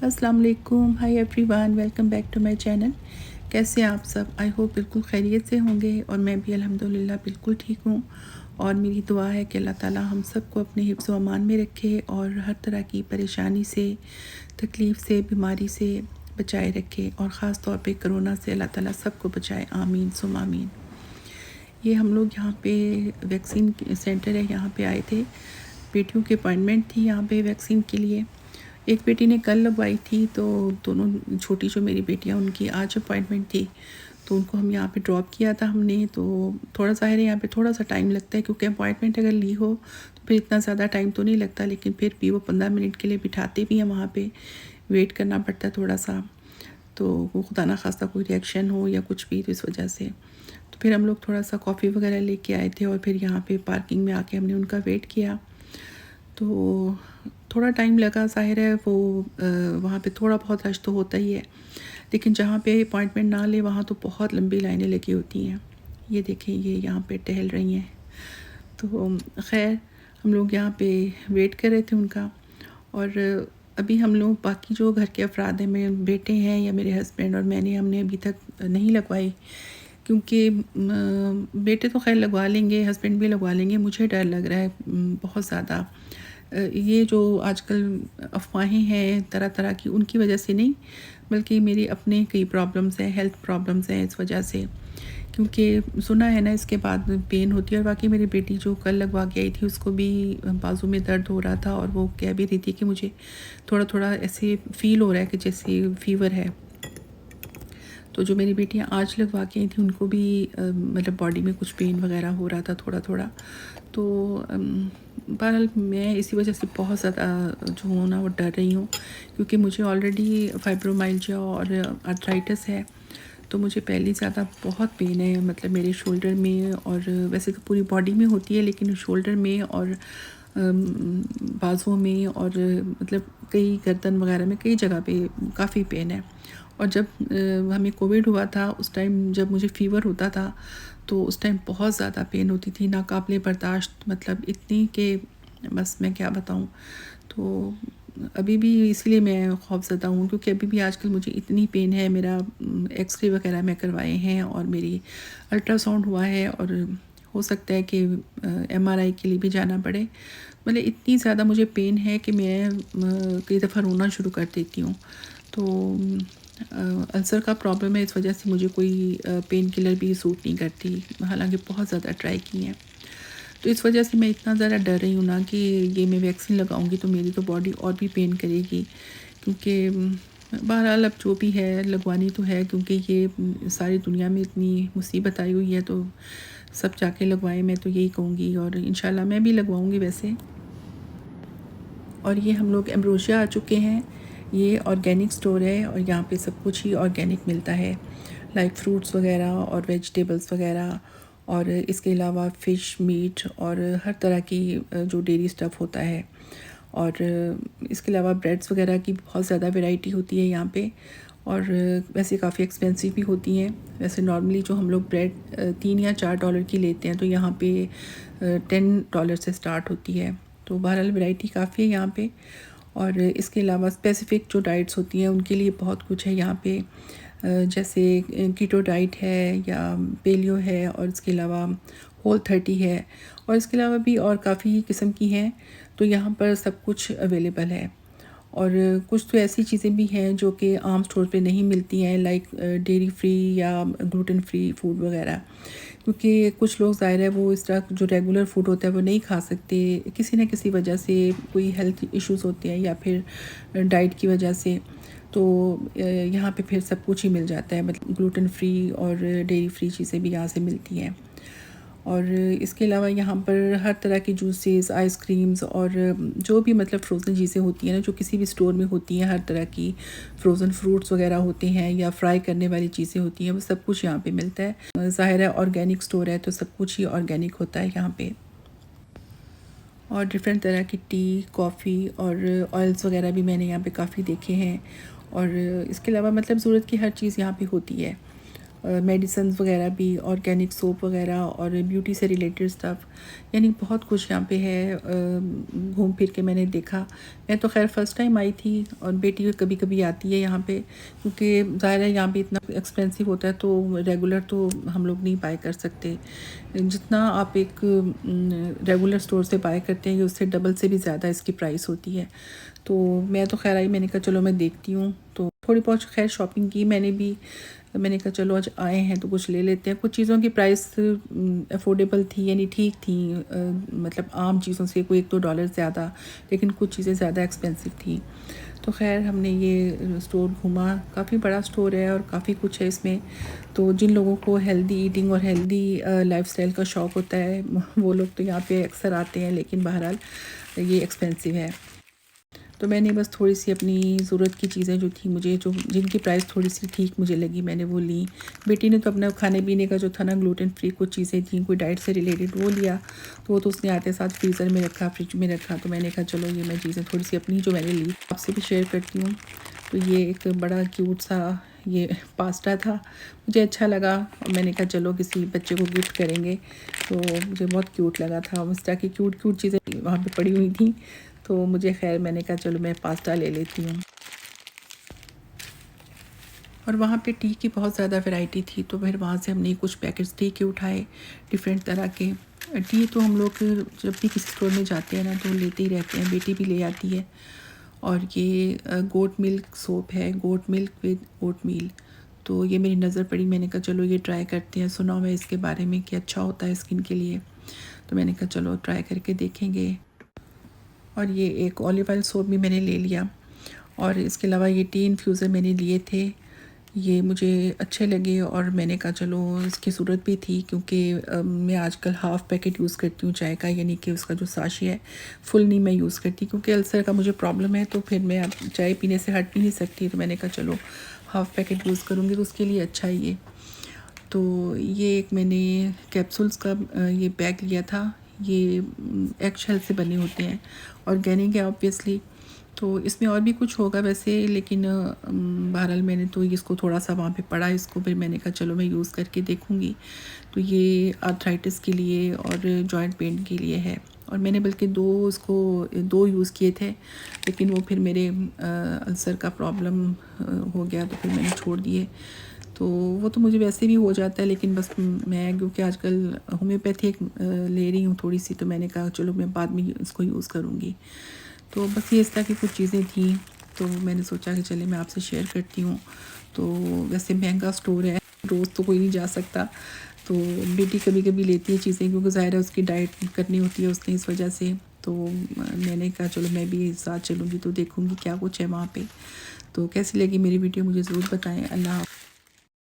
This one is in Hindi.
अस्सलाम वालेकुम, hi everyone, welcome back to my channel. कैसे हैं आप सब? आई होप बिल्कुल खैरियत से होंगे और मैं भी अल्हम्दुलिल्लाह बिल्कुल ठीक हूँ। और मेरी दुआ है कि अल्लाह ताला हम सबको अपने हिफ्ज़ व अमान में रखे और हर तरह की परेशानी से, तकलीफ़ से, बीमारी से बचाए रखे और ख़ास तौर पे कोरोना से अल्लाह ताला सबको बचाए, आमीन सुम्मा आमीन। ये हम लोग यहाँ पे वैक्सीन सेंटर है, यहाँ पे आए थे। बेटियों की अपॉइंटमेंट थी यहाँ पे वैक्सीन के लिए। एक बेटी ने कल लगवाई थी, तो दोनों छोटी जो मेरी बेटियाँ उनकी आज अपॉइंटमेंट थी, तो उनको हम यहाँ पे ड्रॉप किया था हमने। तो थोड़ा ज़ाहिर है यहाँ पे थोड़ा सा टाइम लगता है, क्योंकि अपॉइंटमेंट अगर ली हो तो फिर इतना ज़्यादा टाइम तो नहीं लगता, लेकिन फिर भी वो 15 मिनट के लिए बिठाते भी हैं वहाँ पे, वेट करना पड़ता है थोड़ा सा। तो वो खुदा ना खास्ता कोई रिएक्शन हो या कुछ भी, तो इस वजह से तो फिर हम लोग थोड़ा सा कॉफ़ी वगैरह लेके आए थे और फिर यहाँ पे पार्किंग में आके हमने उनका वेट किया। तो थोड़ा टाइम लगा, ज़ाहिर है वो वहाँ पे थोड़ा बहुत रश तो होता ही है, लेकिन जहाँ पे अपॉइंटमेंट ना ले वहाँ तो बहुत लंबी लाइनें लगी होती हैं। ये देखें, ये यहाँ पे टहल रही हैं। तो खैर हम लोग यहाँ पे वेट कर रहे थे उनका। और अभी हम लोग बाकी जो घर के अफराद हैं, मेरे बेटे हैं या मेरे हस्बैंड और मैंने, हमने अभी तक नहीं लगवाई, क्योंकि बेटे तो खैर लगवा लेंगे, हस्बैंड भी लगवा लेंगे। मुझे डर लग रहा है बहुत ज़्यादा। ये जो आजकल अफवाहें हैं तरह तरह की, उनकी वजह से नहीं, बल्कि मेरी अपने कई प्रॉब्लम्स हैं, हेल्थ प्रॉब्लम्स हैं इस वजह से। क्योंकि सुना है ना, इसके बाद पेन होती है। और बाकी मेरी बेटी जो कल लगवा के आई थी, उसको भी बाजू में दर्द हो रहा था और वो कह भी रही थी कि मुझे थोड़ा थोड़ा ऐसे फ़ील हो रहा है कि जैसे फ़ीवर है। तो जो मेरी बेटियाँ आज लगवा के आई थी, उनको भी मतलब बॉडी में कुछ पेन वगैरह हो रहा था थोड़ा थोड़ा। तो बहरहाल मैं इसी वजह से बहुत ज़्यादा जो हूँ ना वो डर रही हूँ, क्योंकि मुझे ऑलरेडी फाइब्रोमाइल्जिया और आर्थराइटिस है। तो मुझे पहले ज़्यादा बहुत पेन है, मतलब मेरे शोल्डर में, और वैसे तो पूरी बॉडी में होती है, लेकिन शोल्डर में और बाजुओं में, और मतलब कई गर्दन वगैरह में कई जगह पे काफ़ी पेन है। और जब हमें कोविड हुआ था, उस टाइम जब मुझे फ़ीवर होता था, तो उस टाइम बहुत ज़्यादा पेन होती थी, नाकाबिले बर्दाश्त, मतलब इतनी कि बस मैं क्या बताऊँ। तो अभी भी इसलिए मैं खौफज़दा हूँ, क्योंकि अभी भी आजकल मुझे इतनी पेन है। मेरा एक्स-रे वगैरह मैं करवाए हैं और मेरी अल्ट्रासाउंड हुआ है, और हो सकता है कि एमआरआई के लिए भी जाना पड़े। मतलब इतनी ज़्यादा मुझे पेन है कि मैं कई दफ़ा रोना शुरू कर देती हूँ। तो अल्सर का प्रॉब्लम है, इस वजह से मुझे कोई पेन किलर भी सूट नहीं करती, हालांकि बहुत ज़्यादा ट्राई की हैं। तो इस वजह से मैं इतना ज़्यादा डर रही हूँ ना कि ये मैं वैक्सीन लगाऊंगी तो मेरी तो बॉडी और भी पेन करेगी, क्योंकि बहरहाल अब जो भी है लगवानी तो है, क्योंकि ये सारी दुनिया में इतनी मुसीबत आई हुई है, तो सब जाके लगवाएं, मैं तो यही कहूँगी। और इंशाल्लाह मैं भी लगवाऊँगी वैसे। और ये हम लोग एम्ब्रोशिया आ चुके हैं। ये ऑर्गेनिक स्टोर है और यहाँ पे सब कुछ ही ऑर्गेनिक मिलता है, लाइक फ्रूट्स वगैरह और वेजिटेबल्स वगैरह, और इसके अलावा फ़िश, मीट और हर तरह की जो डेयरी स्टफ़ होता है। और इसके अलावा ब्रेड्स वगैरह की बहुत ज़्यादा वैरायटी होती है यहाँ पे, और वैसे काफ़ी एक्सपेंसिव भी होती हैं। वैसे नॉर्मली जो हम लोग ब्रेड $3 या $4 की लेते हैं, तो यहाँ पे $10 से स्टार्ट होती है। तो बहरहाल वैरायटी काफ़ी है यहाँ पे। और इसके अलावा स्पेसिफ़िक जो डाइट्स होती हैं उनके लिए बहुत कुछ है यहाँ पे, जैसे कीटो डाइट है या पेलियो है, और इसके अलावा Whole30 है, और इसके अलावा भी और काफ़ी किस्म की हैं। तो यहाँ पर सब कुछ अवेलेबल है। और कुछ तो ऐसी चीज़ें भी हैं जो कि आम स्टोर पे नहीं मिलती हैं, लाइक डेयरी फ्री या ग्लूटेन फ्री फूड वगैरह, क्योंकि कुछ लोग ज़ाहिर है वो इस तरह जो रेगुलर फूड होता है वो नहीं खा सकते, किसी न किसी वजह से, कोई हेल्थ इश्यूज़ होते हैं या फिर डाइट की वजह से। तो यहाँ पे फिर सब कुछ ही मिल जाता है, मतलब ग्लूटेन फ्री और डेयरी फ्री चीज़ें भी यहाँ से मिलती हैं। और इसके अलावा यहाँ पर हर तरह के जूसेस, आइसक्रीम्स और जो भी मतलब फ़्रोज़न चीज़ें होती हैं ना, जो किसी भी स्टोर में होती हैं, हर तरह की फ़्रोज़न फ्रूट्स वगैरह होते हैं या फ्राई करने वाली चीज़ें होती हैं, वो सब कुछ यहाँ पे मिलता है। ज़ाहिर है ऑर्गेनिक स्टोर है, तो सब कुछ ही ऑर्गेनिक होता है यहाँ पे। और डिफरेंट तरह की टी, कॉफ़ी और ऑयल्स वगैरह भी मैंने यहाँ पे काफ़ी देखे हैं। और इसके अलावा मतलब ज़रूरत की हर चीज़ यहाँ पे होती है। मेडिसिन वगैरह भी, ऑर्गेनिक सोप वगैरह और ब्यूटी से रिलेटेड स्टफ़, यानी बहुत कुछ यहाँ पे है। घूम फिर के मैंने देखा। मैं तो खैर फ़र्स्ट टाइम आई थी और बेटी कभी कभी आती है यहाँ पे, क्योंकि ज़ाहिर है यहाँ पे इतना एक्सपेंसिव होता है तो रेगुलर तो हम लोग नहीं बाय कर सकते। जितना आप एक रेगुलर स्टोर से बाय करते हैं उससे डबल से भी ज़्यादा इसकी प्राइस होती है। तो मैं तो खैर आई, मैंने कहा चलो मैं देखती हूँ। तो थोड़ी बहुत खैर शॉपिंग की मैंने भी। मैंने कहा चलो आज आए हैं तो कुछ ले लेते हैं। कुछ चीज़ों की प्राइस अफोर्डेबल थी, यानी ठीक थी, मतलब आम चीज़ों से कोई $1-2 ज़्यादा, लेकिन कुछ चीज़ें ज़्यादा एक्सपेंसिव थी। तो खैर हमने ये स्टोर घूमा। काफ़ी बड़ा स्टोर है और काफ़ी कुछ है इसमें। तो जिन लोगों को हेल्दी ईटिंग और हेल्दी लाइफस्टाइल का शौक़ होता है वो लोग तो यहाँ पे अक्सर आते हैं, लेकिन बहरहाल ये एक्सपेंसिव है। तो मैंने बस थोड़ी सी अपनी ज़रूरत की चीज़ें जो थी मुझे, जो जिनकी प्राइस थोड़ी सी ठीक मुझे लगी, मैंने वो ली। बेटी ने तो अपना खाने पीने का जो था ना, ग्लूटेन फ्री कुछ चीज़ें थी कोई डाइट से रिलेटेड, वो लिया। तो वो तो उसने आते साथ फ्रीज़र में रखा, फ्रिज में रखा। तो मैंने कहा चलो ये मैं चीज़ें थोड़ी सी अपनी जो मैंने ली आपसे भी शेयर करती हूँ। तो ये एक बड़ा क्यूट सा ये पास्ता था, मुझे अच्छा लगा और मैंने कहा चलो किसी बच्चे को गिफ्ट करेंगे। तो मुझे बहुत क्यूट लगा था। उस तरह की क्यूट क्यूट चीज़ें वहाँ पे पड़ी हुई थी। तो मुझे खैर मैंने कहा चलो मैं पास्ता ले लेती हूँ। और वहाँ पे टी की बहुत ज़्यादा वैरायटी थी, तो फिर वहाँ से हमने कुछ पैकेट्स टी के उठाए, डिफरेंट तरह के। टी तो हम लोग जब भी किसी स्टोर में जाते हैं ना तो लेते ही रहते हैं, बेटी भी ले आती है। और ये गोट मिल्क सोप है, गोट मिल्क विद ओट मील। तो ये मेरी नज़र पड़ी, मैंने कहा चलो ये ट्राई करते हैं। सुना हुआ है इसके बारे में कि अच्छा होता है स्किन के लिए, तो मैंने कहा चलो ट्राई करके देखेंगे। और ये एक ऑलिव ऑयल सोप भी मैंने ले लिया। और इसके अलावा ये टी इन्फ्यूज़र मैंने लिए थे, ये मुझे अच्छे लगे और मैंने कहा चलो इसकी ज़रूरत भी थी, क्योंकि मैं आजकल हाफ़ पैकेट यूज़ करती हूँ चाय का, यानी कि उसका जो साशी है फुल नहीं मैं यूज़ करती, क्योंकि अल्सर का मुझे प्रॉब्लम है। तो फिर मैं अब चाय पीने से हट भी नहीं सकती, तो मैंने कहा चलो हाफ़ पैकेट यूज़ करूँगी तो उसके लिए अच्छा है ये। तो ये एक मैंने कैप्सूल्स का ये बैग लिया था। ये एग शेल से बने होते हैं, ऑर्गेनिक है ऑब्वियसली। तो इसमें और भी कुछ होगा वैसे, लेकिन बहरहाल मैंने तो इसको थोड़ा सा वहाँ पे पढ़ा इसको, फिर मैंने कहा चलो मैं यूज़ करके देखूँगी। तो ये आर्थराइटिस के लिए और जॉइंट पेन के लिए है। और मैंने बल्कि दो यूज़ किए थे, लेकिन वो फिर मेरे अल्सर का प्रॉब्लम हो गया तो फिर मैंने छोड़ दिए। तो वो तो मुझे वैसे भी हो जाता है, लेकिन बस मैं क्योंकि आजकल होम्योपैथिक ले रही हूँ थोड़ी सी, तो मैंने कहा चलो मैं बाद में इसको यूज़ करूँगी। तो बस ये इस तरह की कुछ चीज़ें थी, तो मैंने सोचा कि चले मैं आपसे शेयर करती हूँ। तो वैसे महंगा स्टोर है, रोज़ तो कोई नहीं जा सकता। तो बेटी कभी कभी लेती है चीज़ें, क्योंकि ज़ाहिर है उसकी डाइट करनी होती है उसने, इस वजह से। तो मैंने कहा चलो मैं भी साथ चलूँगी तो देखूँगी क्या कुछ है वहाँ पे। तो कैसी लगी मेरी वीडियो मुझे ज़रूर बताएं। अल्लाह।